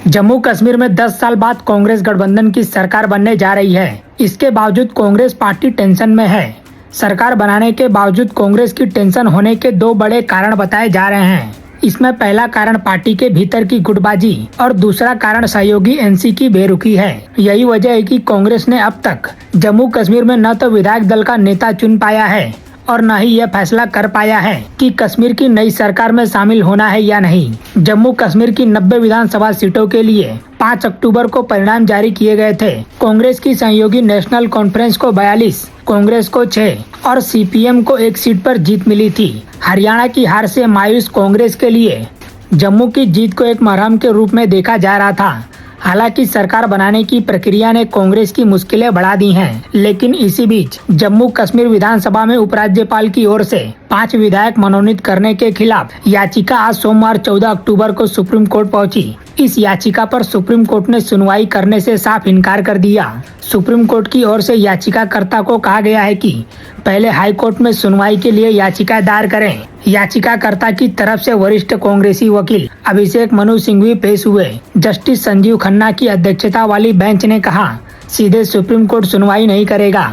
जम्मू कश्मीर में 10 साल बाद कांग्रेस गठबंधन की सरकार बनने जा रही है। इसके बावजूद कांग्रेस पार्टी टेंशन में है। सरकार बनाने के बावजूद कांग्रेस की टेंशन होने के दो बड़े कारण बताए जा रहे हैं। इसमें पहला कारण पार्टी के भीतर की गुटबाजी और दूसरा कारण सहयोगी एनसी की बेरुखी है। यही वजह है कि कांग्रेस ने अब तक जम्मू कश्मीर में न तो विधायक दल का नेता चुन पाया है और न ही यह फैसला कर पाया है कि कश्मीर की नई सरकार में शामिल होना है या नहीं। जम्मू कश्मीर की 90 विधानसभा सीटों के लिए 5 अक्टूबर को परिणाम जारी किए गए थे। कांग्रेस की सहयोगी नेशनल कॉन्फ्रेंस को 42, कांग्रेस को 6 और सीपीएम को 1 सीट पर जीत मिली थी। हरियाणा की हार से मायूस कांग्रेस के लिए जम्मू की जीत को एक मरहम के रूप में देखा जा रहा था। हालांकि सरकार बनाने की प्रक्रिया ने कांग्रेस की मुश्किलें बढ़ा दी हैं, लेकिन इसी बीच जम्मू कश्मीर विधानसभा में उपराज्यपाल की ओर से 5 विधायक मनोनीत करने के खिलाफ याचिका आज सोमवार 14 अक्टूबर को सुप्रीम कोर्ट पहुंची। इस याचिका पर सुप्रीम कोर्ट ने सुनवाई करने से साफ इनकार कर दिया। सुप्रीम कोर्ट की ओर से याचिकाकर्ता को कहा गया है कि पहले हाई कोर्ट में सुनवाई के लिए याचिका दायर करें। याचिकाकर्ता की तरफ से वरिष्ठ कांग्रेसी वकील अभिषेक मनु सिंघवी पेश हुए। जस्टिस संजीव खन्ना की अध्यक्षता वाली बेंच ने कहा, सीधे सुप्रीम कोर्ट सुनवाई नहीं करेगा,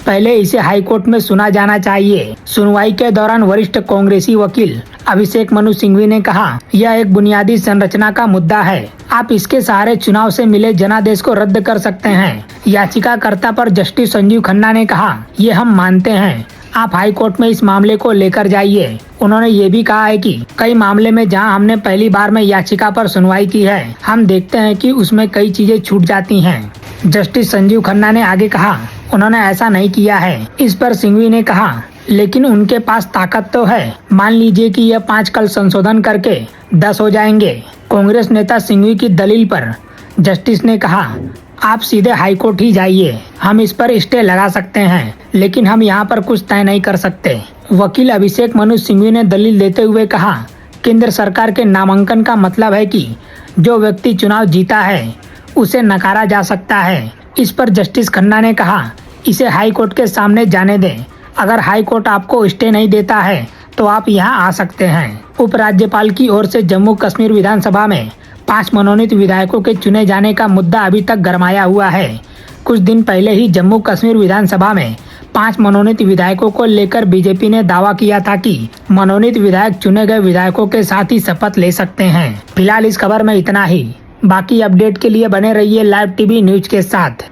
पहले इसे हाई कोर्ट में सुना जाना चाहिए। सुनवाई के दौरान वरिष्ठ कांग्रेसी वकील अभिषेक मनु सिंघवी ने कहा, यह एक बुनियादी संरचना का मुद्दा है। आप इसके सहारे चुनाव से मिले जनादेश को रद्द कर सकते हैं। याचिकाकर्ता पर जस्टिस संजीव खन्ना ने कहा, ये हम मानते हैं, आप हाई कोर्ट में इस मामले को लेकर जाइए। उन्होंने ये भी कहा है कि कई मामले में जहां हमने पहली बार में याचिका पर सुनवाई की है, हम देखते हैं कि उसमें कई चीजें छूट जाती हैं। जस्टिस संजीव खन्ना ने आगे कहा, उन्होंने ऐसा नहीं किया है। इस पर सिंघवी ने कहा, लेकिन उनके पास ताकत तो है। मान लीजिए कि यह 5 कल संशोधन करके 10 हो जाएंगे। कांग्रेस नेता सिंघवी की दलील पर जस्टिस ने कहा, आप सीधे हाई कोर्ट ही जाइए, हम इस पर स्टे लगा सकते हैं, लेकिन हम यहाँ पर कुछ तय नहीं कर सकते। वकील अभिषेक मनु सिंघवी ने दलील देते हुए कहा, केंद्र सरकार के नामांकन का मतलब है कि जो व्यक्ति चुनाव जीता है उसे नकारा जा सकता है। इस पर जस्टिस खन्ना ने कहा, इसे हाई कोर्ट के सामने जाने दें। अगर हाई कोर्ट आपको स्टे नहीं देता है तो आप यहाँ आ सकते हैं। उपराज्यपाल की ओर से जम्मू कश्मीर विधानसभा में 5 मनोनीत विधायकों के चुने जाने का मुद्दा अभी तक गरमाया हुआ है। कुछ दिन पहले ही जम्मू कश्मीर विधानसभा में 5 मनोनीत विधायकों को लेकर बीजेपी ने दावा किया था कि मनोनीत विधायक चुने गए विधायकों के साथ ही शपथ ले सकते हैं। फिलहाल इस खबर में इतना ही। बाकी अपडेट के लिए बने रहिए लाइव टीवी न्यूज के साथ।